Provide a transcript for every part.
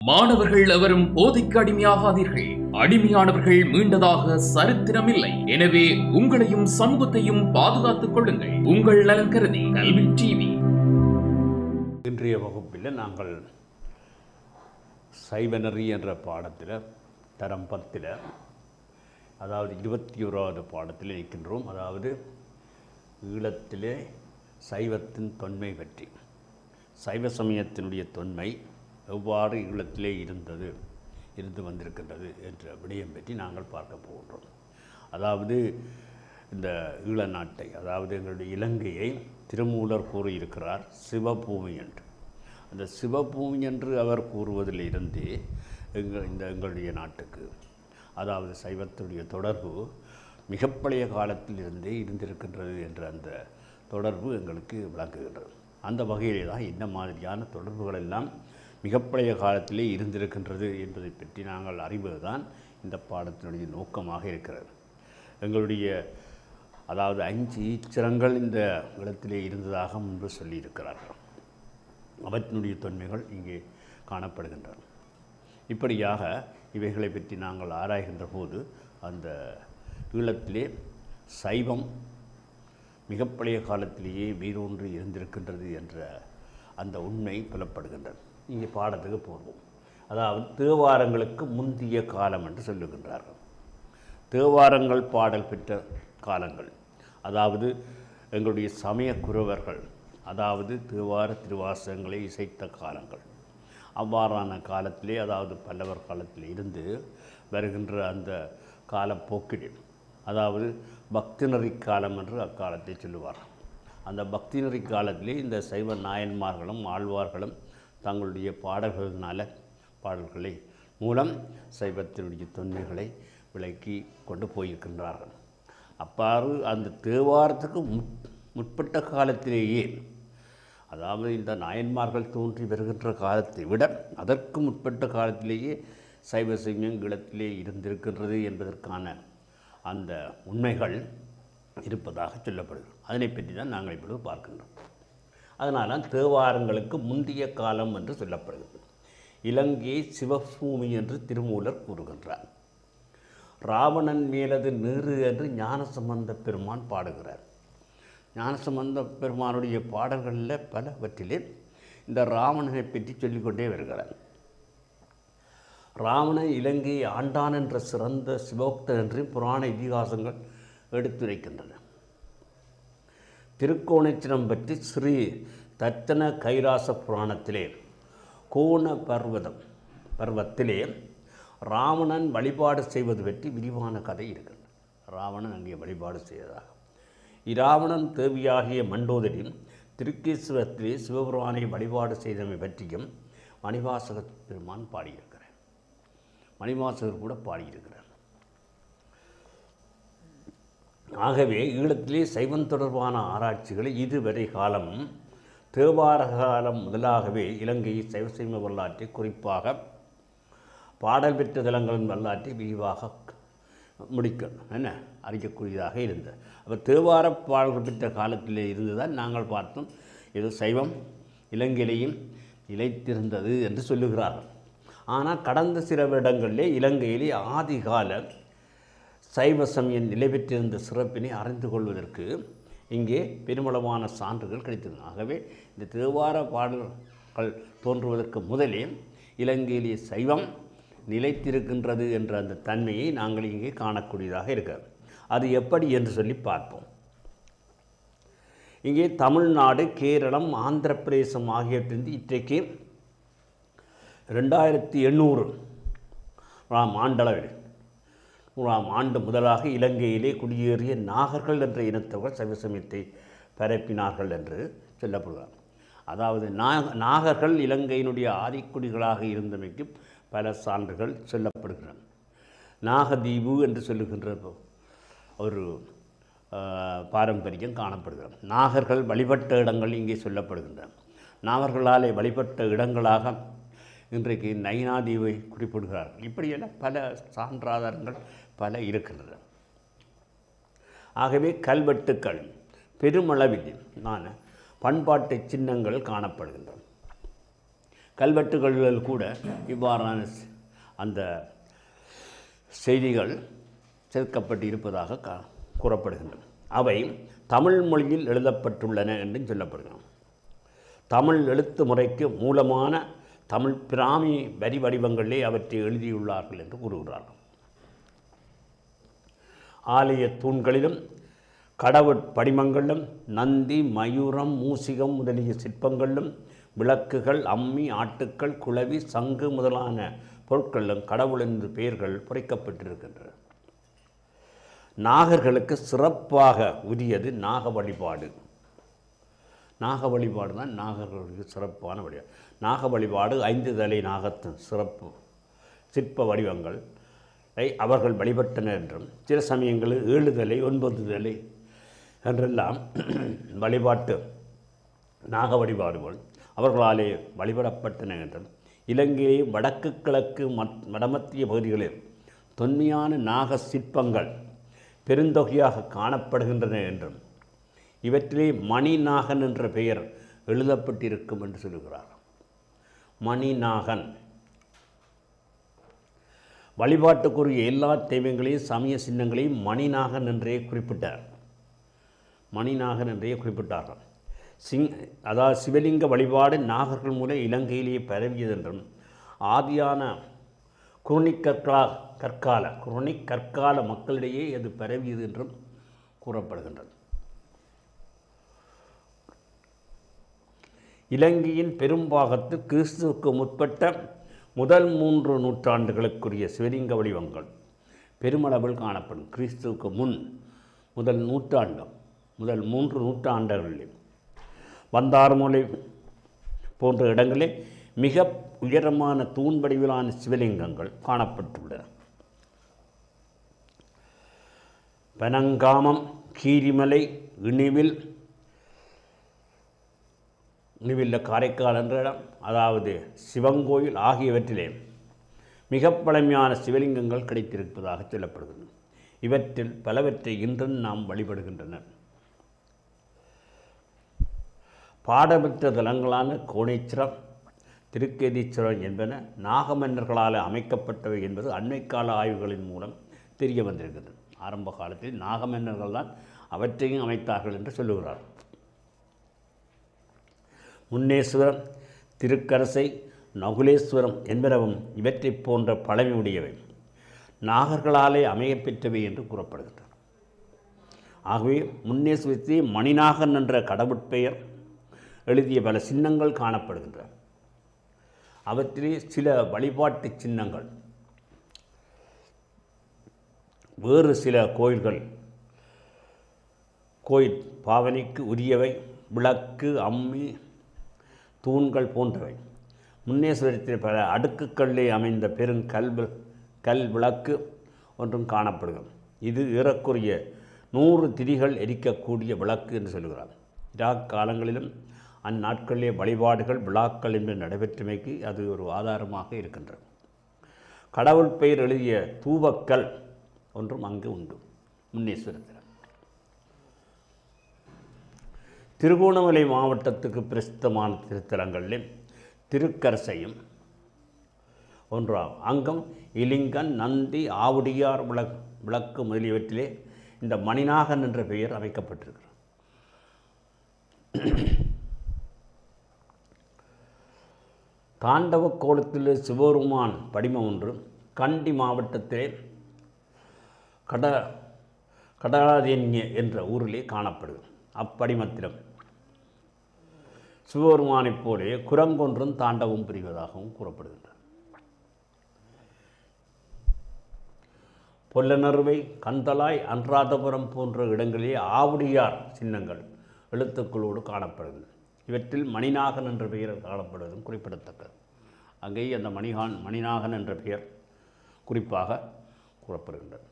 மாணவர்கள் எவரும் போதைக்கு அடிமையாகாதீர்கள். அடிமையானவர்கள் மீண்டதாக சரித்திரமில்லை. எனவே உங்களையும் சமூகத்தையும் பாதுகாத்துக் கொள்ளுங்கள். உங்கள் நலன் கருதி கல்வி டிவி. இன்றைய வகுப்பில் நாங்கள் சைவநெறி என்ற பாடத்தில் தரம் 10 அதாவது 21வது பாடத்தில் இருக்கின்றோம். அதாவது ஈழத்திலே சைவத்தின் தொன்மை பற்றி, சைவ சமயத்தினுடைய தொன்மை எவ்வாறு ஈழத்திலே இருந்து வந்திருக்கின்றது என்ற விடயம் பற்றி நாங்கள் பார்க்க போகின்றோம். அதாவது இந்த ஈழ நாட்டை, அதாவது எங்களுடைய இலங்கையை திருமூலர் கூறியிருக்கிறார் சிவபூமி என்று. அந்த சிவபூமி என்று அவர் கூறுவதிலிருந்து எங்களுடைய நாட்டுக்கு, அதாவது சைவத்துடைய தொடர்பு மிக பழைய காலத்தில் இருந்தே இருந்திருக்கின்றது என்ற அந்த தொடர்பு எங்களுக்கு விளங்குகின்றது. அந்த வகையிலே தான் இந்த மாதிரியான தொடர்புகள் எல்லாம் மிக பழைய காலத்திலே இருந்திருக்கின்றது என்பதை பற்றி நாங்கள் அறிவதுதான் இந்த பாடத்தினுடைய நோக்கமாக இருக்கிறது. எங்களுடைய அதாவது 5 ஈச்சரங்கள் இந்த இடத்திலே இருந்ததாக முன்பு சொல்லியிருக்கிறார்கள். அவற்றினுடைய தொன்மைகள் இங்கே காணப்படுகின்றன. இப்படியாக இவைகளை பற்றி நாங்கள் ஆராய்கின்ற போது அந்த ஈழத்திலே சைவம் மிக பழைய காலத்திலேயே வேரூன்றி இருந்திருக்கின்றது என்ற அந்த உண்மை புலப்படுகின்றது. இங்கே பாடத்துக்கு போடுவோம். அதாவது தேவாரங்களுக்கு முந்திய காலம் என்று சொல்லுகின்றார்கள். தேவாரங்கள் பாடல் பெற்ற காலங்கள், அதாவது எங்களுடைய சமய குரவர்கள், அதாவது தேவார திருவாசகங்களை இசைத்த காலங்கள். அவ்வாறான காலத்திலே, அதாவது பல்லவர் காலத்தில் இருந்து வருகின்ற அந்த காலப்போக்கில், அதாவது பக்திநெறி காலம் என்று அக்காலத்தை சொல்லுவார்கள். அந்த பக்திநெறி காலத்திலே இந்த சைவ நாயன்மார்களும் ஆழ்வார்களும் தங்களுடைய பாடல்களை மூலம் சைவத்தினுடைய தொன்மைகளை விளக்கி கொண்டு போயிருக்கின்றார்கள். அப்பாறு அந்த தேவாரத்துக்கு முற்பட்ட காலத்திலேயே, அதாவது இந்த நாயன்மார்கள் தோன்றி வருகின்ற காலத்தை விட அதற்கு முற்பட்ட காலத்திலேயே சைவ சமயம் ஈழத்திலே இருந்திருக்கின்றது என்பதற்கான அந்த உண்மைகள் இருப்பதாக சொல்லப்படுகிறது. அதனை பற்றி தான் நாங்கள் இப்பொழுது பார்க்கின்றோம். அதனால் தேவாரங்களுக்கு முந்திய காலம் என்று சொல்லப்படுகிறது. இலங்கையை சிவபூமி என்று திருமூலர் கூறுகின்றார். ராவணன் மேலது நீறு என்று ஞானசம்பந்த பெருமான் பாடுகிறார். ஞானசம்பந்த பெருமானுடைய பாடல்களில் பலவற்றிலே இந்த ராவணனை பற்றி சொல்லிக்கொண்டே வருகிறார். ராவணன் இலங்கையை ஆண்டான் என்ற சிறந்த சிவோக்தன் என்று புராண இதிகாசங்கள் எடுத்துரைக்கின்றன. திருக்கோணேச்சரம் பற்றி ஸ்ரீ தத்தன கைலாச புராணத்திலே கோண பர்வத்திலே ராவணன் வழிபாடு செய்வது பற்றி விரிவான கதை இருக்கிறது. ராவணன் அங்கே வழிபாடு செய்ததாக. இராவணன் தேவியாகிய மண்டோதரி திருக்கேஸ்வரத்திலே சிவபெருமானை வழிபாடு செய்தமை பற்றியும் மணிவாசக பெருமான் பாடியிருக்கிறார். மணிவாசகர் கூட பாடியிருக்கிறார். ஆகவே ஈழத்திலே சைவம் தொடர்பான ஆராய்ச்சிகளை இதுவரை காலம் தேவார காலம் முதலாகவே இலங்கையை சைவ வரலாற்றை, குறிப்பாக பாடல் பெற்ற தலங்களின் வரலாற்றை விரிவாக அறியக்கூடியதாக இருந்தது. அப்போ தேவார பாடல்கள் பெற்ற காலத்திலே இருந்துதான் நாங்கள் பார்த்தோம் இது சைவம் இலங்கையிலேயும் நிலைத்திருந்தது என்று சொல்லுகிறார்கள். ஆனால் கடந்த சில வருடங்களிலே இலங்கையிலே ஆதிகால சைவ சமயம் நிலை பெற்றிருந்த சிறப்பினை அறிந்து கொள்வதற்கு இங்கே பெருமளவான சான்றுகள் கிடைத்திருந்தன. ஆகவே இந்த தேவார பாடல்கள் தோன்றுவதற்கு முதலே இலங்கையிலே சைவம் நிலைத்திருக்கின்றது என்ற அந்த தன்மையை நாங்கள் இங்கே காணக்கூடியதாக இருக்கிறது. அது எப்படி என்று சொல்லி பார்ப்போம். இங்கே தமிழ்நாடு, கேரளம், ஆந்திர பிரதேசம் ஆகியவற்றிலிருந்து இன்றைக்கு 2800 ஆண்டளவில் ஆண்டு முதலாக இலங்கையிலே குடியேறிய நாகர்கள் என்ற இனத்தவர்கள் சைவ சமயத்தை பரப்பினார்கள் என்று சொல்லப்படுகிறார். அதாவது நாகர்கள் இலங்கையினுடைய ஆதிக்குடிகளாக இருந்தமைக்கு பல சான்றுகள் சொல்லப்படுகின்றன. நாகதீவு என்று சொல்லுகின்ற ஒரு பாரம்பரியம் காணப்படுகிறது. நாகர்கள் வழிபட்ட இடங்கள் இங்கே சொல்லப்படுகின்றன. நாகர்களாலே வழிபட்ட இடங்களாக இன்றைக்கு நைனாதீவை குறிப்பிடுகிறார்கள். இப்படியெல்லாம் பல சான்றாதாரங்கள் பல இருக்கின்றன. ஆகவே கல்வெட்டுக்கள் பெருமளவில் பண்பாட்டு சின்னங்கள் காணப்படுகின்றன. கல்வெட்டுகளில் கூட இவ்வாறான அந்த செய்திகள் சேர்க்கப்பட்டு இருப்பதாக கூறப்படுகின்றன. அவை தமிழ் மொழியில் எழுதப்பட்டுள்ளன என்று சொல்லப்படுகின்றன. தமிழ் எழுத்து முறைக்கு மூலமான தமிழ் பிராமி வரி வடிவங்களிலே அவற்றை எழுதியுள்ளார்கள் என்று கூறுகிறார்கள். ஆலய தூண்களிலும் கடவுட் படிமங்களிலும் நந்தி, மயூரம், மூசிகம் முதலிய சிற்பங்களிலும் விளக்குகள், அம்மி, ஆட்டுக்கள், குளவி, சங்கு முதலான பொருட்களிலும் கடவுளின் பெயர்கள் பொறிக்கப்பட்டிருக்கின்றன. நாகர்களுக்கு சிறப்பாக உரியது நாக வழிபாடு. நாக வழிபாடு தான் நாகர்களுக்கு சிறப்பான வழிபாடு. நாக வழிபாடு 5 தலை நாகத்தின் சிறப்பு சிற்ப வடிவங்கள் அவர்கள் வழிபட்டனர் என்றும், சில சமயங்களில் 7 தலை 9 தலை என்றெல்லாம் வழிபாட்டு நாக வழிபாடுகள் அவர்களாலே வழிபடப்பட்டன என்றும், இலங்கையை வடக்கு கிழக்கு வடமத்திய பகுதிகளில் தொன்மையான நாக சிற்பங்கள் பெருந்தொகையாக காணப்படுகின்றன என்றும், இவற்றிலே மணிநாகன் என்ற பெயர் எழுதப்பட்டிருக்கும் என்று சொல்கிறார். மணிநாகன் வழிபாட்டுக்குரிய எல்லா தெய்வங்களையும் சமய சின்னங்களையும் மணிநாகன் என்றே குறிப்பிட்டார். மணிநாகன் என்றே குறிப்பிட்டார்கள். அதாவது சிவலிங்க வழிபாடு நாகர்கள் மூலம் இலங்கையிலேயே பரவியதென்றும், ஆதியான குரோனிக் கற்கால மக்களிடையே அது பரவியது என்றும் கூறப்படுகின்றது. இலங்கையின் பெரும்பாகத்து கிறிஸ்துவுக்கு முற்பட்ட முதல் 3 நூற்றாண்டுகளுக்குரிய சிவலிங்க வடிவங்கள் பெருமளவில் காணப்படும். கிறிஸ்துவுக்கு முன் முதல் 3 நூற்றாண்டுகளில் வந்தாறுமூலை போன்ற இடங்களில் மிக உயரமான தூண் வடிவிலான சிவலிங்கங்கள் காணப்பட்டுள்ளன. பனங்காமம், கீரிமலை, இணிவில் காரைக்கால் என்ற இடம், அதாவது சிவங்கோயில் ஆகியவற்றிலே மிக பழமையான சிவலிங்கங்கள் கிடைத்திருப்பதாக சொல்லப்படுகிறது. இவற்றில் பலவற்றை இன்றும் நாம் வழிபடுகின்றனர். பாடபெற்ற தலங்களான கோணேஸ்வரம், திருக்கேதீஸ்வரம் என்பன நாகமன்னர்களால் அமைக்கப்பட்டவை என்பது அண்மைக்கால ஆய்வுகளின் மூலம் தெரிய வந்திருக்கிறது. ஆரம்ப காலத்தில் நாகமன்னர்கள் தான் அவற்றையும் அமைத்தார்கள் என்று சொல்லுகிறார். முன்னேஸ்வரம், திருக்கரசை, நகுலேஸ்வரம் என்பனவும் இவற்றை போன்ற பழமையுடையவை நாகர்களாலே அமையப்பெற்றவை என்று கூறப்படுகின்றன. ஆகவே முன்னேஸ்வரத்தை மணிநாகன் என்ற கடவுட்பெயர் எழுதிய பல சின்னங்கள் காணப்படுகின்றன. அவற்றிலே சில வழிபாட்டு சின்னங்கள் வேறு சில கோயில் பாவனைக்கு உரியவை, விளக்கு, அம்மி, தூண்கள் போன்றவை. முன்னேஸ்வரத்தில் பல அடுக்குகளிலே அமைந்த கல் விளக்கு ஒன்றும் காணப்படுகிறது. இது ஏறக்குறைய 100 திரிகள் எரிக்கக்கூடிய விளக்கு என்று சொல்கிறார். காலங்களிலும் அந்நாட்களிலே வழிபாடுகள், விழாக்கள் என்று நடைபெற்றமைக்கு அது ஒரு ஆதாரமாக இருக்கின்றது. கடவுள் பெயர் எழுதிய தூவக்கல் ஒன்றும் அங்கு உண்டு முன்னேஸ்வரத்தில். திருகோணமலை மாவட்டத்துக்கு பிரசித்தமான திருத்தலங்களிலே திருக்கரசையும் ஒன்றாகும். அங்கும் இலிங்கன், நந்தி, ஆவுடையார் விளக்கு முதலியவற்றிலே இந்த மணிநாகன் என்ற பெயர் அமைக்கப்பட்டிருக்கிறது. தாண்டவ கோலத்திலே சிவபெருமான் படிமம் ஒன்று கண்டி மாவட்டத்திலே கடலாதேன்ய என்ற ஊரிலே காணப்படுகிறது. அப்படிமத்திலும் சிவபெருமானைப் போலே குரங்கொன்றும் தாண்டவம் புரிவதாகவும் கூறப்படுகின்றது. பொல்லனறுவை, கந்தலாய், அன்றாதபுரம் போன்ற இடங்களிலே ஆவுடையார் சின்னங்கள் எழுத்துக்களோடு காணப்படுகிறது. இவற்றில் மணிநாகன் என்ற பெயர் காணப்படுவதும் குறிப்பிடத்தக்கது. அங்கே அந்த மணிநாகன் என்ற பெயர் குறிப்பாக கூறப்படுகின்றது.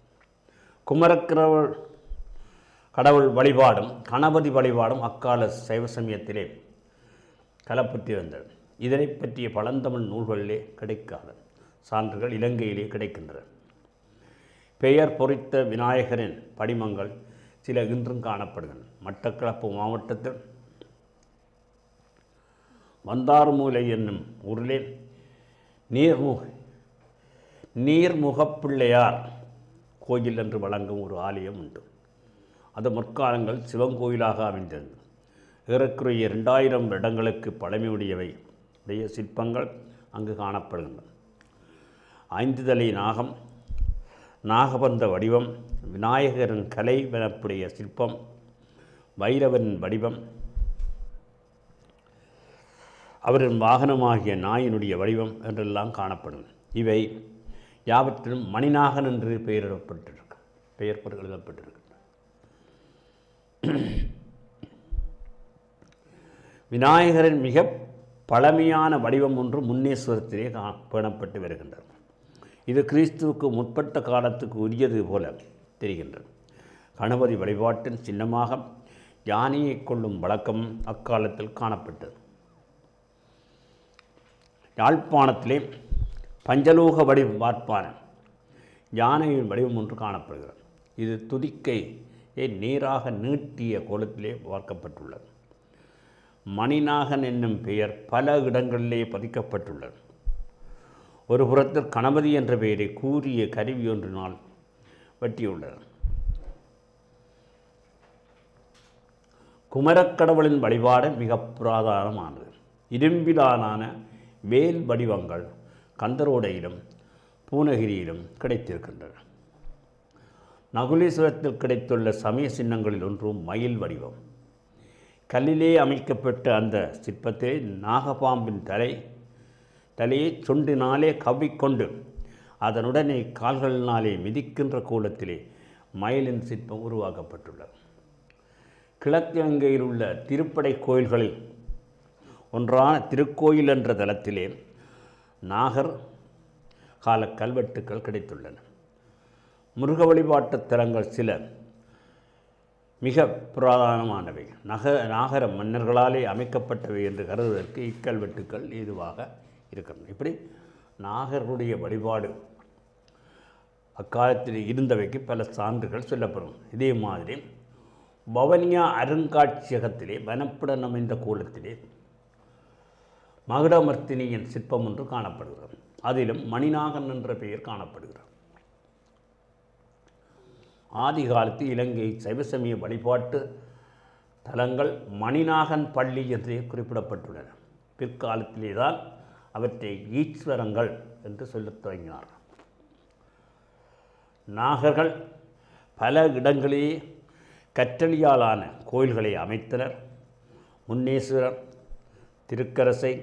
குமரக்கிரவர் கடவுள் வழிபாடும் கணபதி வழிபாடும் அக்கால சைவ சமயத்திலே களப்பற்றி வந்தது. இதனை பற்றிய பழந்தமிழ் நூல்களிலே கிடைக்காத சான்றுகள் இலங்கையிலே கிடைக்கின்றன. பெயர் பொறித்த விநாயகரின் படிமங்கள் சில இன்றும் காணப்படுகின்றன. மட்டக்களப்பு மாவட்டத்தில் வந்தார்மூலை என்னும் ஊரிலே நீர்முகப்பிள்ளையார் கோயில் என்று வழங்கும் ஒரு ஆலயம் உண்டு. அது முற்காலங்கள் சிவன் கோயிலாக அமைந்தது. ஏறக்குறைய 2000 வருடங்களுக்கு பழமையுடையவை உடைய சிற்பங்கள் அங்கு காணப்படுகின்றன. 5 தலை நாகம், நாகபந்த வடிவம், விநாயகரின் கலை எனப்புடைய சிற்பம், வைரவரின் வடிவம், அவரின் வாகனமாகிய நாயினுடைய வடிவம் என்றெல்லாம் காணப்படும். இவை யாவற்றிலும் மணிநாகன் என்று பெயர் எழுதப்பட்டிருக்கு. விநாயகரின் மிக பழமையான வடிவம் ஒன்று முன்னேஸ்வரத்திலே பேணப்பட்டு வருகின்றது. இது கிறிஸ்துவுக்கு முற்பட்ட காலத்துக்கு உரியது போல தெரிகின்றது. கணபதி வழிபாட்டின் சின்னமாக யானையை கொள்ளும் வழக்கம் அக்காலத்தில் காணப்பட்டது. யாழ்ப்பாணத்திலே பஞ்சலோக வடிவார்ப்பான யானையின் வடிவம் ஒன்று காணப்படுகிறது. இது துதிக்கையை நேராக நீட்டிய கோலத்திலே பார்க்கப்பட்டுள்ளது. மணிநாகன் என்னும் பெயர் பல இடங்களிலே பதிக்கப்பட்டுள்ளது. ஒரு புறத்தில் கணபதி என்ற பெயரை கூறிய கருவி ஒன்றினால் வெட்டியுள்ளது. குமரக்கடவுளின் வழிபாடு மிக புராதனமானது. இரும்பிலான வேல் வடிவங்கள் கந்தரோடையிலும் பூனகிரியிலும் கிடைத்திருக்கின்றன. நகுலீஸ்வரத்தில் கிடைத்துள்ள சமய சின்னங்களில் ஒன்றும் மயில் வடிவம். கல்லிலே அமைக்கப்பட்ட அந்த சிற்பத்திலே நாகப்பாம்பின் தலையை சொண்டினாலே கவ்விக்கொண்டு அதனுடனே கால்களினாலே மிதிக்கின்ற கோலத்திலே மயிலின் சிற்பம் உருவாக்கப்பட்டுள்ளது. கிழக்கிழங்கையில் உள்ள திருப்படை கோயில்களில் ஒன்றான திருக்கோயில் என்ற தலத்திலே நாகர் கால கல்வெட்டுக்கள் கிடைத்துள்ளன. முருக வழிபாட்டு தலங்கள் சில மிக புராதனமானவை, நாகர மன்னர்களாலே அமைக்கப்பட்டவை என்று கருதுவதற்கு இக்கல்வெட்டுக்கள் ஏதுவாக இருக்கின்றன. இப்படி நாகர்களுடைய வழிபாடு அக்காலத்தில் இருந்தவைக்கு பல சான்றுகள் சொல்லப்படும். இதே மாதிரி வவுனியா அருங்காட்சியகத்திலே வனப்புடன் அமைந்த கோலத்திலே மகுடமர்த்தினியின் சிற்பம் ஒன்று காணப்படுகிறது. அதிலும் மணிநாகன் என்ற பெயர் காணப்படுகிறது. ஆதி காலத்து இலங்கை சைவசமய வழிபாட்டு தலங்கள் மணிநாகன் பள்ளி என்றே குறிப்பிடப்பட்டுள்ளன. பிற்காலத்திலே தான் அவற்றை ஈஸ்வரங்கள் என்று சொல்லத் தொடங்கினார்கள். நாகர்கள் பல இடங்களிலே கற்றளியாலான கோயில்களை அமைத்தனர். முன்னேஸ்வரர், திருக்கரசை,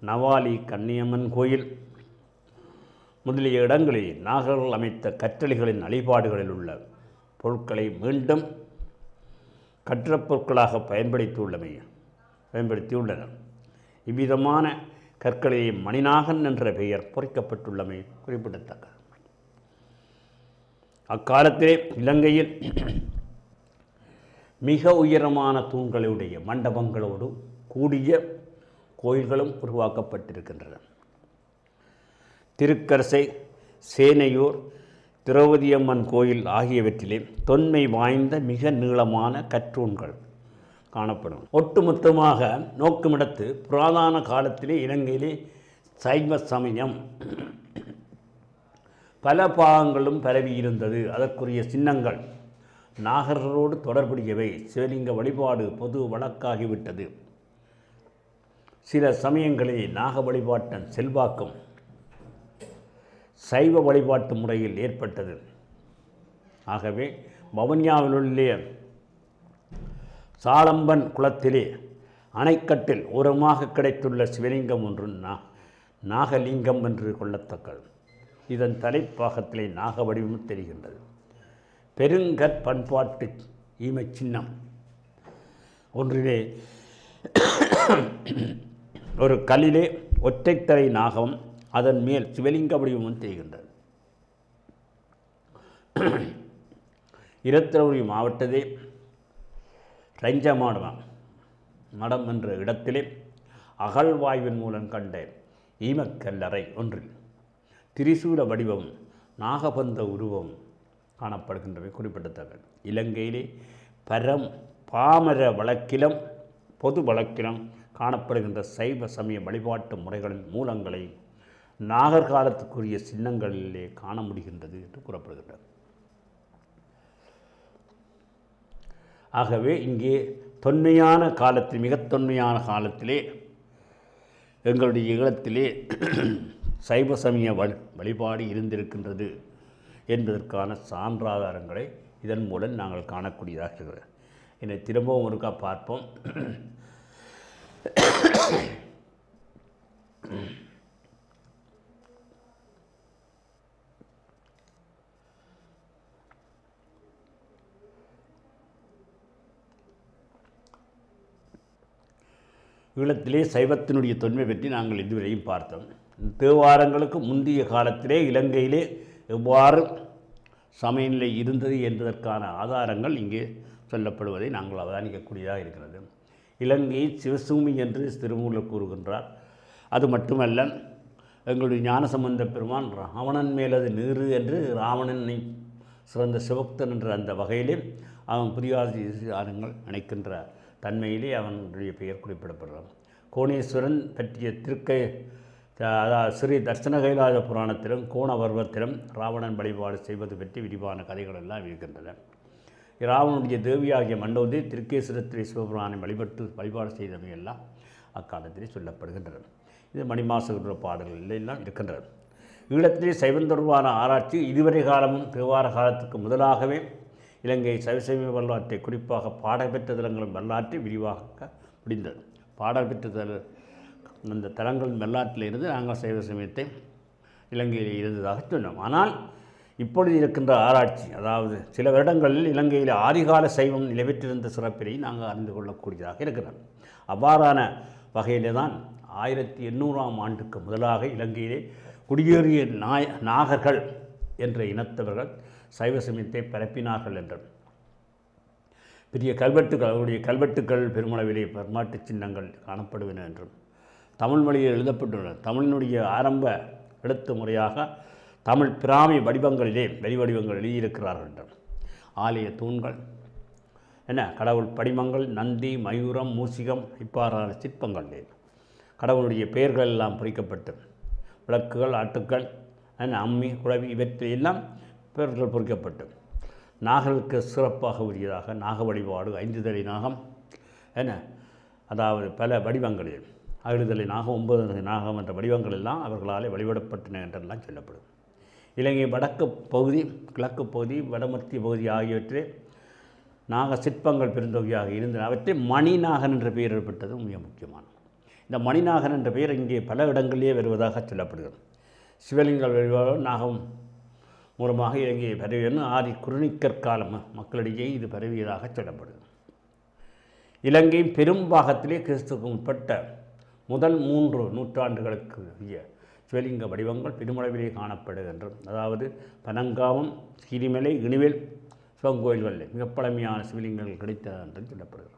நவாலி கன்னியம்மன் கோயில் முதலிய இடங்களில் நாகர்கள் அமைத்த கற்றளிகளின் அழிபாடுகளில் உள்ள பொருட்களை மீண்டும் கற்றப் பொருட்களாக பயன்படுத்தியுள்ளனர். இவ்விதமான கற்களிலே மணிநாகன் என்ற பெயர் பொறிக்கப்பட்டுள்ளமை குறிப்பிடத்தக்கது. அக்காலத்திலே இலங்கையில் மிக உயரமான தூண்களுடைய மண்டபங்களோடு கூடிய கோயில்களும் உருவாக்கப்பட்டிருக்கின்றன. திருக்கரசை, சேனையூர், திரௌபதியம்மன் கோயில் ஆகியவற்றிலே தொன்மை வாய்ந்த மிக நீளமான கற்றூண்கள் காணப்படும். ஒட்டுமொத்தமாக நோக்குமிடத்து புராதன காலத்திலே இலங்கையிலே சைவ சமயம் பல பாகங்களும் பரவி இருந்தது. அதற்குரிய சின்னங்கள் நாகர்களோடு தொடர்புடையவை. சிவலிங்க வழிபாடு பொது வழக்காகிவிட்டது. சில சமயங்களில் நாக வழிபாட்டின் செல்வாக்கும் சைவ வழிபாட்டு முறையில் ஏற்பட்டது. ஆகவே வவுனியாவிலுள்ள சாலம்பன் குளத்திலே அணைக்கட்டில் ஓரமாக கிடைத்துள்ள சிவலிங்கம் ஒன்று நாகலிங்கம் என்று கொள்ளத்தக்கது. இதன் தலைப்பாகத்திலே நாக வடிவம் தெரிகின்றது. பெருங்கற்பண்பாட்டு ஈமை சின்னம் ஒன்றிலே ஒரு கல்லிலே ஒற்றைத்தலை நாகம், அதன் மேல் சிவலிங்க வடிவமும் தெரிகின்றது. இரத்தினபுரி மாவட்டத்திலே ரஞ்சமாடம் மடம் என்ற இடத்திலே அகழ்வாய்வின் மூலம் கண்ட ஈமக்கல்லறை ஒன்றில் திரிசூல வடிவம், நாகபந்த உருவம் காணப்படுகின்றவை குறிப்பிடத்தக்கது. இலங்கையிலே பாமர வழக்கிலும் பொது வழக்கிலும் காணப்படுகின்ற சைவ சமய வழிபாட்டு முறைகளின் மூலங்களை நாகர் காலத்துக்குரிய சின்னங்களிலே காண முடிகின்றது என்று கூறப்படுகின்றது. ஆகவே இங்கே தொன்மையான காலத்தில், மிக தொன்மையான காலத்திலே எங்களுடைய ஈழத்திலே சைவ சமய வழிபாடு இருந்திருக்கின்றது என்பதற்கான சான்றாதாரங்களை இதன் மூலம் நாங்கள் காணக்கூடியதாக இருக்கிறது. என்னை திரும்பவும் ஒருக்கா பார்ப்போம். ஈழத்திலே சைவத்தினுடைய தொன்மை பற்றி நாங்கள் இதுவரையும் பார்த்தோம். தேவாரங்களுக்கு முந்தைய காலத்திலே இலங்கையிலே எவ்வாறு சமயநிலை இருந்தது என்பதற்கான ஆதாரங்கள் இங்கே சொல்லப்படுவதை நாங்கள் அவதானிக்கக்கூடியதாக இருக்கிறது. இலங்கையை சிவசூமி என்று திருமூலர் கூறுகின்றார். அது மட்டுமல்ல, எங்களுடைய ஞானசம்பந்த பெருமான் ராவணன் மேலது நீரு என்று ராவணனை சிறந்த சிவக்தன் என்ற அந்த வகையிலே அவன் புரியாதாரங்கள் நினைக்கின்ற தன்மையிலே அவனுடைய பெயர் குறிப்பிடப்படுறான். கோணேஸ்வரன் பற்றிய அதாவது ஸ்ரீ தர்சன கைலாச புராணத்திலும் கோணபர்வத்திலும் ராவணன் வழிபாடு செய்வது பற்றி விரிவான கதைகள் எல்லாம் இருக்கின்றன. ராவனுடைய தேவியாகிய மண்டோதரி திருக்கேஸ்வரத்திலே சிவபுராணை வழிபாடு செய்தவையெல்லாம் அக்காலத்திலே சொல்லப்படுகின்றன. இது மணிமாசகுன்ற பாடல்கள் எல்லாம் இருக்கின்றன. ஈழத்திலே சைவம் தொடர்பான ஆராய்ச்சி இதுவரை காலமும் தேவார காலத்துக்கு முதலாகவே இலங்கை சைவ வரலாற்றை, குறிப்பாக பாடல் தலங்களின் வரலாற்றை விரிவாக முடிந்தது. பாடல் பெற்ற அந்த தலங்களின் வரலாற்றில் இருந்து நாங்கள் சைவ சமயத்தை இலங்கையில் இருந்ததாக சொன்னோம். ஆனால் இப்பொழுது இருக்கின்ற ஆராய்ச்சி, அதாவது சில வருடங்களில் இலங்கையில் ஆதிகால சைவம் நிலைபெற்றிருந்த சிறப்பினை நாங்கள் அறிந்து கொள்ளக்கூடியதாக இருக்கிறோம். அவ்வாறான வகையிலே தான் 1800ஆம் ஆண்டுக்கு முதலாக இலங்கையிலே குடியேறிய நாகர்கள் என்ற இனத்தவர்கள் சைவ சமயத்தை பரப்பினார்கள் என்றும், பெரிய கல்வெட்டுகள், அவருடைய கல்வெட்டுக்கள் பெருமளவிலே வரலாற்று சின்னங்கள் காணப்படுவன என்றும், தமிழ் மொழியில் எழுதப்பட்டுள்ளன. தமிழினுடைய ஆரம்ப எழுத்து முறையாக தமிழ் பிராமி வடிவங்களிலே வடிவங்கள் எழுதியிருக்கிறார்கள் என்றும், ஆலய தூண்கள் கடவுள் படிமங்கள், நந்தி, மயூரம், மூசிகம் இவ்வாறான சிற்பங்களிலே கடவுளுடைய பெயர்கள் எல்லாம் பொறிக்கப்பட்டு, விளக்குகள், ஆட்டுக்கள், அம்மி, குழவி இவற்றையெல்லாம் பெயர்கள் பொறிக்கப்பட்டு, நாகர்களுக்கு சிறப்பாக உரியதாக நாக வழிபாடு, 5 தலை நாகம் அதாவது பல வடிவங்களில் 7 தலை நாகம், 9 தலை நாகம் என்ற வடிவங்கள் எல்லாம் அவர்களால் வழிபடப்பட்டன என்றெல்லாம் சொல்லப்படும். இலங்கை வடக்கு பகுதி, கிழக்கு பகுதி, வடமத்திய பகுதி ஆகியவற்றிலே நாக சிற்பங்கள் பெருந்தொகையாக இருந்தன. அவற்றை மணிநாகன் என்ற பெயர் ஏற்பட்டது மிக முக்கியமான. இந்த மணிநாகன் என்ற பெயர் இங்கே பல இடங்களிலே வருவதாக சொல்லப்படுகிறது. சிவலிங்கங்கள் வழிபாடு நாகம் மூலமாக இலங்கையை பரவியன்னு ஆதி குறுநிக்கற்காலம் மக்களிடையே இது பரவியதாக சொல்லப்படுது. இலங்கை பெரும் பாகத்திலே கிறிஸ்துக்கு முற்பட்ட முதல் 3 நூற்றாண்டுகளுக்கு சிவலிங்க வடிவங்கள் பெருமளவிலே காணப்படுகின்றன. அதாவது பனங்காமம், கிரிமலை, இனிவேல் சிவன் கோயில்களில் மிக பழமையான சிவலிங்கங்கள் கிடைத்தது என்று சொல்லப்படுகிறது.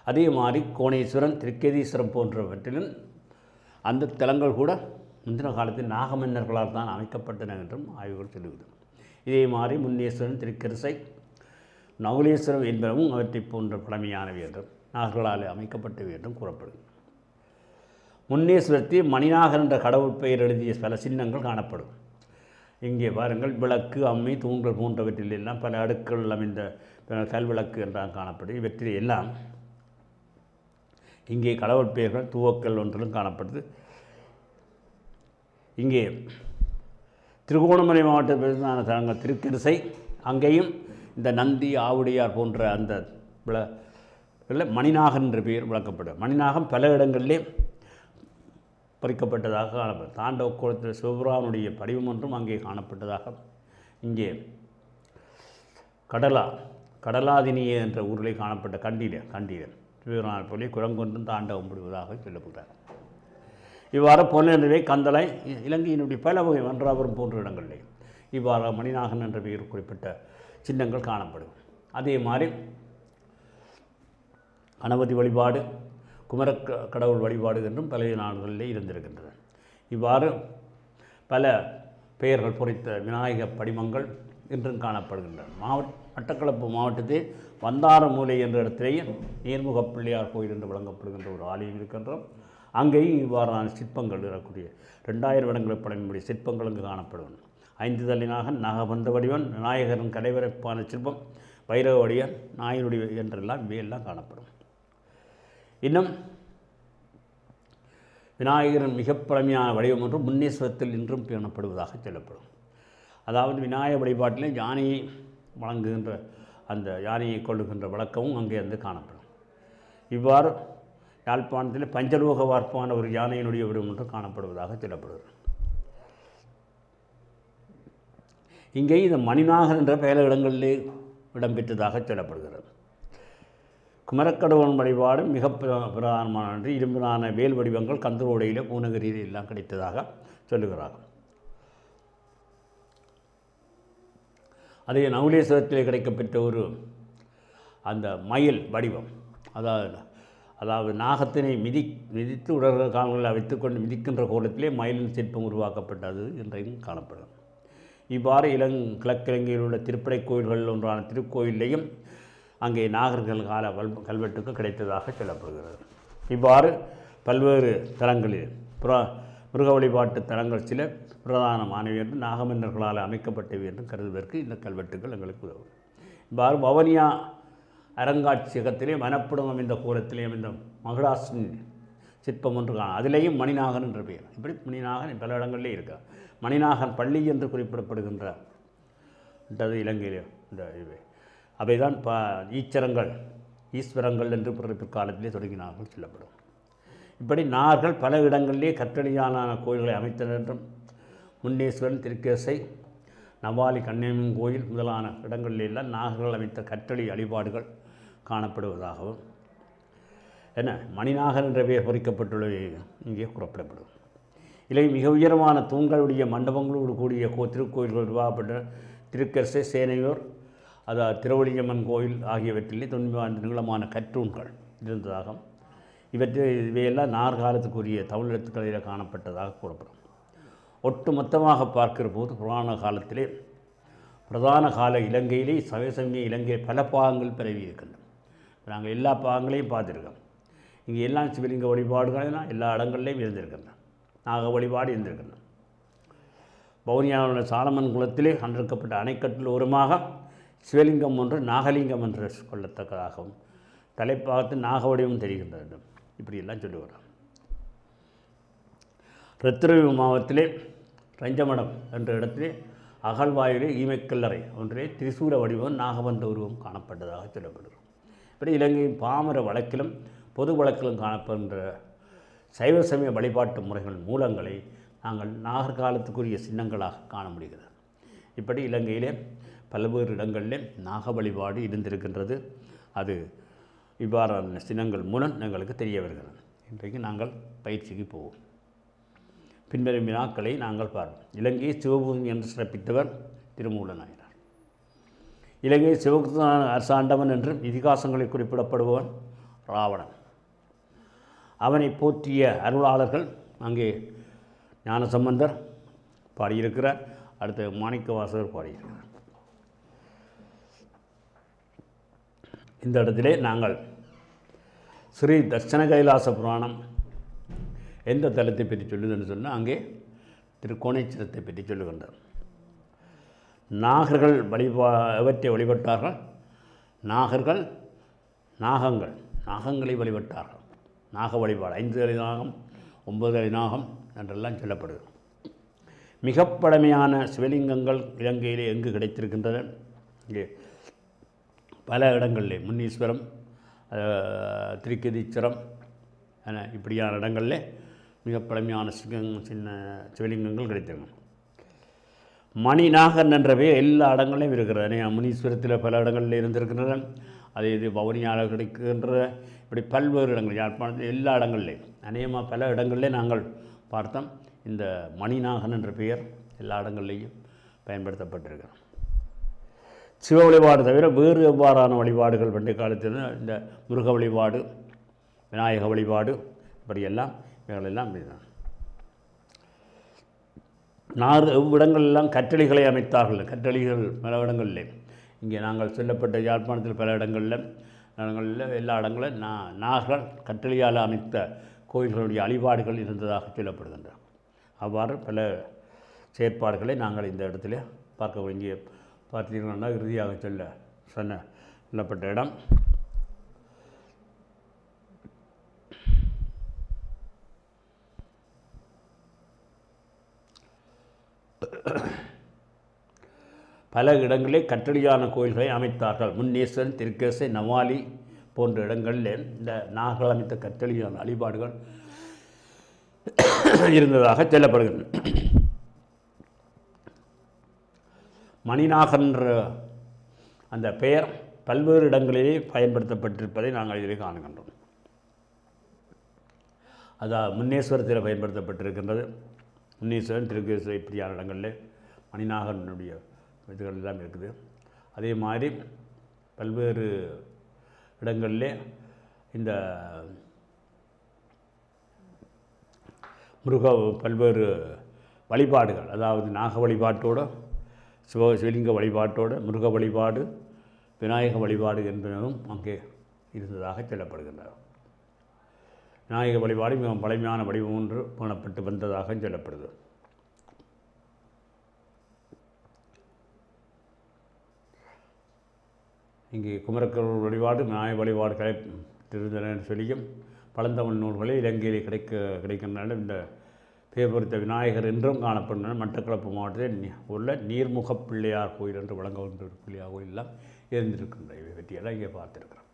அதே மாதிரி கோணேஸ்வரன், திருக்கேதீஸ்வரம் போன்றவற்றிலும் அந்த தலங்கள் கூட முந்தின காலத்தில் நாகமன்னர்களால் தான் அமைக்கப்பட்டன என்றும் ஆய்வுகள் சொல்லுகிறது. இதே மாதிரி முன்னேஸ்வரன், திருக்கரிசை, நகுலேஸ்வரம் என்பனவும் அவற்றை போன்ற பழமையானவை என்றும் நாகர்களால் அமைக்கப்பட்டவை என்றும் கூறப்படுகிறது. முன்னேஸ்வரத்தை மணிநாகர் என்ற கடவுள் பெயர் எழுதிய பல சின்னங்கள் காணப்படும். இங்கே பாருங்கள், விளக்கு, அம்மி, தூண்கள் போன்றவற்றில் எல்லாம் பல அடுக்கள் அமைந்த கல்விளக்கு என்றால் காணப்படும். இவற்றில் எல்லாம் இங்கே கடவுள் பெயர்கள் தூவக்கல் ஒன்றிலும் காணப்படுது. இங்கே திருகோணமலை மாவட்டத்திலான தலங்கள் திருக்கரிசை, அங்கேயும் இந்த நந்தி, ஆவுடையார் போன்ற அந்த மணிநாகன் என்ற பெயர் விளக்கப்படும். மணிநாகம் பல இடங்களிலே பறிக்கப்பட்டதாக காணப்படும். தாண்டவ கோலத்தில் சிவபுரானுடைய படிவம் ஒன்றும் அங்கே காணப்பட்டதாக, இங்கே கடலாதினிய என்ற ஊரிலே காணப்பட்ட கண்டீரன் சிவபுரான் போலே குரங்கொன்றும் தாண்டவம் விடுவதாக சொல்லப்படுகிறார். இவ்வாறு பொன்னிலை, கந்தளை, இலங்கையினுடைய பல வகை மன்றாபுரம் போன்ற இடங்களிலே இவ்வாறு மணிநாகன் என்ற பெயர் குறிப்பிட்ட சின்னங்கள் காணப்படும். அதே மாதிரி கணபதி வழிபாடு, குமர கடவுள் வழிபாடு என்றும் பல நாடுகளிலே இருந்திருக்கின்றன. இவ்வாறு பல பெயர்கள் பொறித்த விநாயக படிமங்கள், இன்றும் காணப்படுகின்றன. மட்டக்களப்பு மாவட்டத்தில் வந்தாரமூலை என்ற இடத்திலேயே நீர்முகப் பிள்ளையார் கோயில் என்று வழங்கப்படுகின்ற ஒரு ஆலயம் இருக்கின்றோம். அங்கேயும் இவ்வாறான சிற்பங்கள் இருக்கக்கூடிய 2000 வருடங்களுக்கு பழமையுடைய சிற்பங்கள் அங்கு காணப்படுகின்றன. 5 தள்ளினாகன், நாகபந்த வடிவன், விநாயகரின் கலைவரைப்பான சிற்பம், வைரவ வடிவன், நாயனுடைய என்றெல்லாம் இவையெல்லாம் காணப்படும். இன்னும் விநாயகரின் மிக பழமையான வடிவம் ஒன்று முன்னேஸ்வரத்தில் இன்றும் பேணப்படுவதாக சொல்லப்படும். அதாவது விநாயகர் வழிபாட்டிலே யானையை வழங்குகின்ற அந்த யானையை கொள்ளுகின்ற வழக்கமும் அங்கே வந்து காணப்படும். இவ்வாறு யாழ்ப்பாணத்தில் பஞ்சலோக வார்ப்பான ஒரு யானையினுடைய வடிவம் ஒன்று காணப்படுவதாக சொல்லப்படுகிறது. இங்கே இந்த மணிநாகர் என்ற பல இடங்களிலே இடம்பெற்றதாக சொல்லப்படுகிறது. குமரக்கடவுள் வழிபாடு மிக பிரதானமான இரும்பிலான வேல் வடிவங்கள் கந்தரோடையிலே பூநகரியில் எல்லாம் கிடைத்ததாக சொல்லுகிறார்கள். அதே நவுலேஸ்வரத்திலே கிடைக்கப்பெற்ற ஒரு அந்த மயில் வடிவம், அதாவது நாகத்தினை மிதித்து உடல்கள் கால்களை வைத்துக்கொண்டு மிதிக்கின்ற கோலத்திலே மயிலின் சிற்பம் உருவாக்கப்பட்டது என்றையும் காணப்படும். இவ்வாறு கிழக்கிழங்கையில் உள்ள திருப்படை கோயில்கள் ஒன்றான திருக்கோயிலையும் அங்கே நாகர்கள் கால கல்வெட்டுக்கு கிடைத்ததாக சொல்லப்படுகிறது. இவ்வாறு பல்வேறு தலங்களில் மிருக வழிபாட்டு தலங்கள் சில பிரதானமானவை என்று நாகமன்னர்களால் அமைக்கப்பட்டவை என்று கருதுவதற்கு இந்த கல்வெட்டுகள் எங்களுக்கு உதவும். இவ்வாறு வவுனியா அருங்காட்சியகத்திலே வனப்படும் அமைந்த கோலத்திலே அமைந்த மகுடாசன் சிற்பம் ஒன்று காணும். அதிலேயும் மணிநாகன் என்ற பெயர். இப்படி மணிநாகன் பல இடங்களிலே இருக்கா. மணிநாகன் பள்ளி என்று குறிப்பிடப்படுகின்ற இலங்கையிலே இந்த இவை அவைதான் ஈச்சரங்கள் ஈஸ்வரங்கள் என்று பிற்காலத்திலே தொடங்கினார்கள் சொல்லப்படும். இப்படி நாகர்கள் பல இடங்களிலே கற்றளியாலான கோயில்களை அமைத்தனர் என்றும் முன்னேஸ்வரன், திருக்கேசை, நவாலி கண்ணியம்மன் கோயில் முதலான இடங்களிலெல்லாம் நாகர்கள் அமைத்த கற்றளி வழிபாடுகள் காணப்படுவதாகவும் என்ன மணிநாகர் என்ற பெயர் பொறிக்கப்பட்டுள்ளவை இங்கே கூறப்படப்படும். இலை மிக உயரமான தூண்களுடைய மண்டபங்களோடு கூடிய திருக்கோயில்கள் உருவாக்கப்பட்ட திருக்கேசை, சேனையூர், அதாவது திருவள்ளியம்மன் கோயில் ஆகியவற்றிலே 90 நீளமான கற்றூண்கள் இருந்ததாகவும் இவையெல்லாம் நார்காலத்துக்குரிய தமிழ் எழுத்துக்களில் காணப்பட்டதாக கூறப்படும். ஒட்டு மொத்தமாக பார்க்கிற போது புராண காலத்திலே பிரதான கால இலங்கையிலே சமய இலங்கை பல பாகங்கள் பரவி இருக்கின்றன. நாங்கள் எல்லா பாகங்களையும் பார்த்துருக்கோம். இங்கே எல்லாம் சிவலிங்க வழிபாடுகளெல்லாம் எல்லா இடங்கள்லேயும் இருந்திருக்கின்றன. நாக வழிபாடு இருந்திருக்கின்றன. வவுனியாவில் சாலமன் குளத்திலே கண்டிருக்கப்பட்ட அணைக்கட்டில் ஓரமாக சிவலிங்கம் ஒன்று நாகலிங்கம் என்று கொள்ளத்தக்கதாகவும் தலைப்பாகத்து நாக வடிவம் தெரிகின்றது. இப்படியெல்லாம் சொல்லுகிறார். ரத்திரவி மாவட்டத்திலே ரஞ்சமடம் என்ற இடத்திலே அகழ்வாயிலே ஈமைக்கல்லறை ஒன்றே திரிசூல வடிவம் நாகபந்த உருவம் காணப்பட்டதாக சொல்லப்படுகிறது. இப்படி இலங்கையின் பாமர வழக்கிலும் பொது வழக்கிலும் காணப்படுகின்ற சைவ சமய வழிபாட்டு முறைகள் மூலங்களை நாங்கள் நாகர்காலத்துக்குரிய சின்னங்களாக காண முடிகிறது. இப்படி இலங்கையிலே பல்வேறு இடங்களிலே நாக வழிபாடு இருந்திருக்கின்றது. அது இவ்வாறான சின்னங்கள் மூலம் எங்களுக்கு தெரிய வருகிறது. இன்றைக்கு நாங்கள் பயிற்சிக்கு போவோம். பின்வரும் வினாக்களை நாங்கள் பார்ப்போம். இலங்கையை சிவபூமி என்று சிறப்பித்தவர் திருமூல நாயனார். இலங்கையை சிவகுப்த அரசாண்டவன் என்று இதிகாசங்களில் குறிப்பிடப்படுபவன் ராவணன். அவனை போற்றிய அருளாளர்கள் அங்கே ஞானசம்பந்தர் பாடியிருக்கிறார். அடுத்து மாணிக்கவாசகர் பாடியிருக்கிறார். இந்த இடத்திலே நாங்கள் ஸ்ரீ தட்சண கைலாச புராணம் எந்த தலத்தை பற்றி சொல்லுதுன்னு சொன்னால் அங்கே திருக்கோணேஸ்வரத்தை பற்றி சொல்லுகின்றார். நாகர்கள் எவற்றை வழிபட்டார்கள்? நாகர்கள் நாகங்களை வழிபட்டார்கள். நாக வழிபாடு 5 தலை நாகம், 9 தலை நாகம் என்றெல்லாம் சொல்லப்படுகிறது. மிக பழமையான சிவலிங்கங்கள் இலங்கையிலே எங்கு கிடைத்திருக்கின்றன? இங்கே பல இடங்களிலே முன்னீஸ்வரம், திருக்கதீச்சரம் என இப்படியான இடங்களில் மிக பழமையான சின்ன சிவலிங்கங்கள் கிடைத்திருக்கும். மணிநாகன் என்றவே எல்லா இடங்களையும் இருக்கிறது. முனீஸ்வரத்தில் பல இடங்களில் இருந்திருக்கின்றன. அதே இது வவுனியாவில் கிடைக்கின்ற இப்படி பல்வேறு இடங்கள் யாழ்ப்பாணத்தில் எல்லா இடங்கள்லேயும் அநேகமாக பல இடங்களிலே நாங்கள் பார்த்தோம். இந்த மணிநாகன் என்ற பெயர் எல்லா இடங்கள்லேயும் பயன்படுத்தப்பட்டிருக்கிறோம். சிவ வழிபாடு தவிர வேறு எவ்வாறான வழிபாடுகள் பண்டைய காலத்தில் இந்த முருக வழிபாடு, விநாயக வழிபாடு இப்படியெல்லாம் இவைகளெல்லாம் இவ்விடங்களெல்லாம் கற்றளிகளை அமைத்தார்கள். கற்றளிகள் பல இடங்களில் இங்கே நாங்கள் சொல்லப்பட்ட யாழ்ப்பாணத்தில் பல இடங்களில் எல்லா இடங்களிலும் நாகர்கள் கற்றளியால் அமைத்த கோயில்களுடைய அழிபாடுகள் இருந்ததாக சொல்லப்படுகின்றன. அவ்வாறு பல செயற்பாடுகளை நாங்கள் இந்த இடத்துல பார்க்க வேண்டிய பார்த்தீங்கன்னா இறுதியாக சொல்லப்பட்ட இடம் பல இடங்களில் கற்றளியான கோயில்களை அமைத்தார்கள். முன்னேஸ்வரன், திருக்கேசை, நவாலி போன்ற இடங்களில் இந்த நாகர்கள் அமைத்த கற்றளியான வழிபாடுகள் இருந்ததாக சொல்லப்படுகின்றன. மணிநாகன் என்ற அந்த பெயர் பல்வேறு இடங்களிலே பயன்படுத்தப்பட்டிருப்பதை நாங்கள் இதில் காணுகின்றோம். அதாவது முன்னேஸ்வரத்தில் பயன்படுத்தப்பட்டிருக்கின்றது. முன்னீஸ்வரன், திருக்கேஸ்வரம் இப்படியான இடங்களில் மணிநாகனுடைய இதுகள் எல்லாம் இருக்குது. அதே மாதிரி பல்வேறு இடங்களில் இந்த பல்வேறு வழிபாடுகள், அதாவது நாக வழிபாட்டோடு சிவலிங்க வழிபாட்டோடு முருக வழிபாடு, விநாயக வழிபாடு என்பதும் அங்கே இருந்ததாக சொல்லப்படுகின்றன. விநாயக வழிபாடு மிகவும் பழமையான வடிவம் ஒன்று காணப்பட்டு வந்ததாக சொல்லப்படுது. இங்கே குமரக்கடவுள் வழிபாடு, விநாயக வழிபாடு இருந்தன சொல்லியும் பழந்தமிழ் நூல்களில் இலங்கையில் கிடைக்கின்றன. இந்த பேர்பொருத்த விநாயகர் என்றும் காணப்படுகின்றன. மட்டக்களப்பு மாவட்டத்தில் உள்ள நீர்முக பிள்ளையார் கோயில் என்று வழங்க பிள்ளையார் கோயிலெல்லாம் இருந்திருக்கின்றன. இவை பற்றியெல்லாம் இங்கே பார்த்துருக்கிறோம்.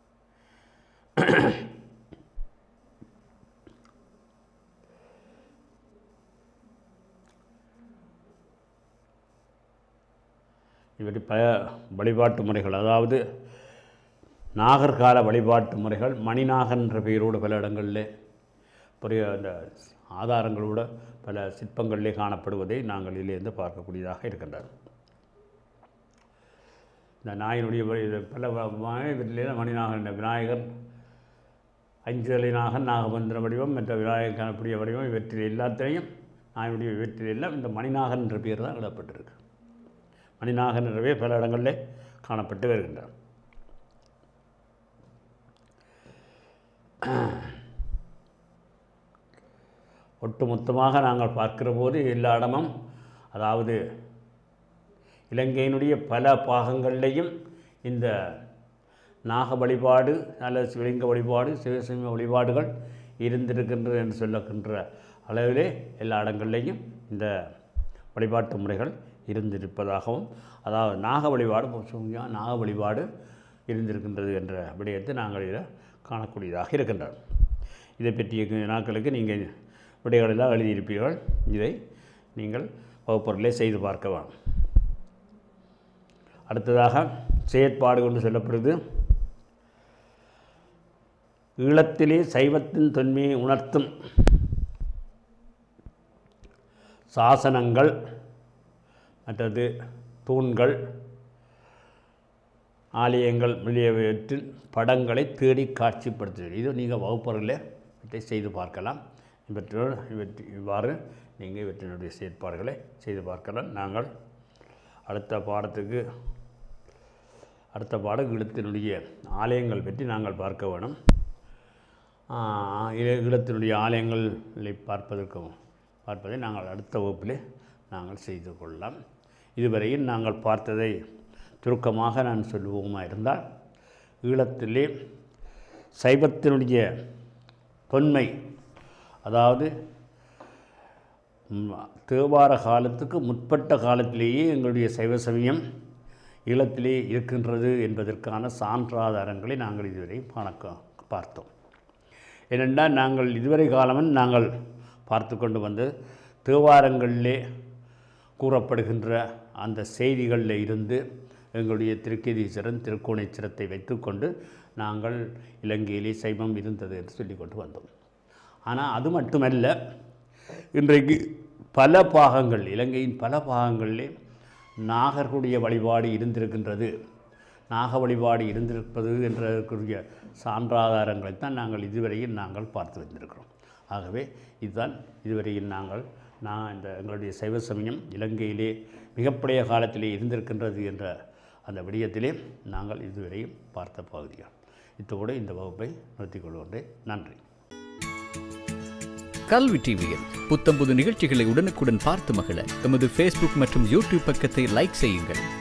இவற்றி பல வழிபாட்டு முறைகள், அதாவது நாகர்கால வழிபாட்டு முறைகள் மணிநாகன் என்ற பெயரோடு பல இடங்களில் அந்த ஆதாரங்களோடு பல சிற்பங்களிலே காணப்படுவதை நாங்கள் இதிலிருந்து பார்க்கக்கூடியதாக இருக்கின்றன. இந்த நாயினுடைய பல இவற்றிலே மணிநாகன், விநாயகர், அஞ்சலிநாகன், நாகபந்திர வடிவம், மற்ற விநாயகர் காணக்கூடிய வடிவம், இவற்றில் எல்லாத்தையும் நாயினுடைய இவற்றில் எல்லாம் இந்த மணிநாகன் என்ற பெயர் தான் இடப்பட்டிருக்கு. மணிநாகன் என்றவே பல இடங்களில் காணப்பட்டு வருகின்றன. ஒட்டுமொத்தமாக நாங்கள் பார்க்கிற போது எல்லா இடமும், அதாவது இலங்கையினுடைய பல பாகங்களிலேயும் இந்த நாக வழிபாடு அல்லது சிவலிங்க வழிபாடு, சிவசிம்ம வழிபாடுகள் இருந்திருக்கின்றது என்று சொல்லுகின்ற அளவிலே எல்லா இடங்கள்லேயும் இந்த வழிபாட்டு முறைகள் இருந்திருப்பதாகவும், அதாவது நாக வழிபாடு நாக வழிபாடு இருந்திருக்கின்றது என்ற விடயத்தை நாங்கள் இதை காணக்கூடியதாக இருக்கின்றோம். இதை பற்றிய நாட்களுக்கு நீங்கள் விடைகளெல்லாம் எழுதியிருப்பீர்கள். இதை நீங்கள் வகுப்பொருளை செய்து பார்க்கலாம். அடுத்ததாக செயற்பாடு என்று சொல்லப்படுது. ஈழத்திலே சைவத்தின் தொன்மையை உணர்த்தும் சாசனங்கள், மற்றது தூண்கள், ஆலயங்கள் முதலியவற்றின் படங்களை தேடி காட்சிப்படுத்துவது. இது நீங்கள் வகுப்பறையில் இவற்றை செய்து பார்க்கலாம். இவ்வாறு நீங்கள் இவற்றினுடைய செயற்பாடுகளை செய்து பார்க்கலாம். நாங்கள் அடுத்த பாடம் ஈழத்தினுடைய ஆலயங்கள் பற்றி நாங்கள் பார்க்க வேணும். ஈழத்தினுடைய ஆலயங்களை பார்ப்பதை நாங்கள் அடுத்த வகுப்பிலே நாங்கள் செய்து கொள்ளலாம். இதுவரையில் நாங்கள் பார்த்ததை சுருக்கமாக நான் சொல்லுவோமா இருந்தால், ஈழத்திலே சைவத்தினுடைய தொன்மை, அதாவது தேவார காலத்துக்கு முற்பட்ட காலத்திலேயே எங்களுடைய சைவ சமயம் ஈழத்திலே இருக்கின்றது என்பதற்கான சான்றாதாரங்களை நாங்கள் இதுவரை பார்த்தோம். ஏனென்றால் நாங்கள் இதுவரை காலமும் நாங்கள் பார்த்து கொண்டு வந்து தேவாரங்களிலே கூறப்படுகின்ற அந்த செய்திகளில் இருந்து எங்களுடைய திருக்கேதீஸ்வரன், திருக்கோணேஸ்வரத்தை வைத்துக்கொண்டு நாங்கள் இலங்கையிலே சைவம் இருந்தது என்று சொல்லிக்கொண்டு வந்தோம். ஆனால் அது மட்டுமல்ல, இன்றைக்கு பல பாகங்கள், இலங்கையின் பல பாகங்களிலே நாகர்களுடைய வழிபாடு இருந்திருக்கின்றது, நாக வழிபாடு இருந்திருப்பது என்றக்கூடிய சான்றாதாரங்களைத்தான் நாங்கள் இதுவரையில் நாங்கள் பார்த்து வந்திருக்கிறோம். ஆகவே இதுதான் இதுவரையில் நாங்கள் எங்களுடைய சைவ சமயம் இலங்கையிலே மிகப்பழைய காலத்திலே இருந்திருக்கின்றது என்ற அந்த விடயத்திலே நாங்கள் இதுவரையும் பார்த்த பகுதிகள். இத்தோடு இந்த வகுப்பை நிறுத்திக் கொள்கின்றேன். நன்றி. கல்வி டிவியில் புத்தம்புது நிகழ்ச்சிகளை உடனுக்குடன் பார்த்து மகிழ எமது ஃபேஸ்புக் மற்றும் யூடியூப் பக்கத்தை லைக் செய்யுங்கள்.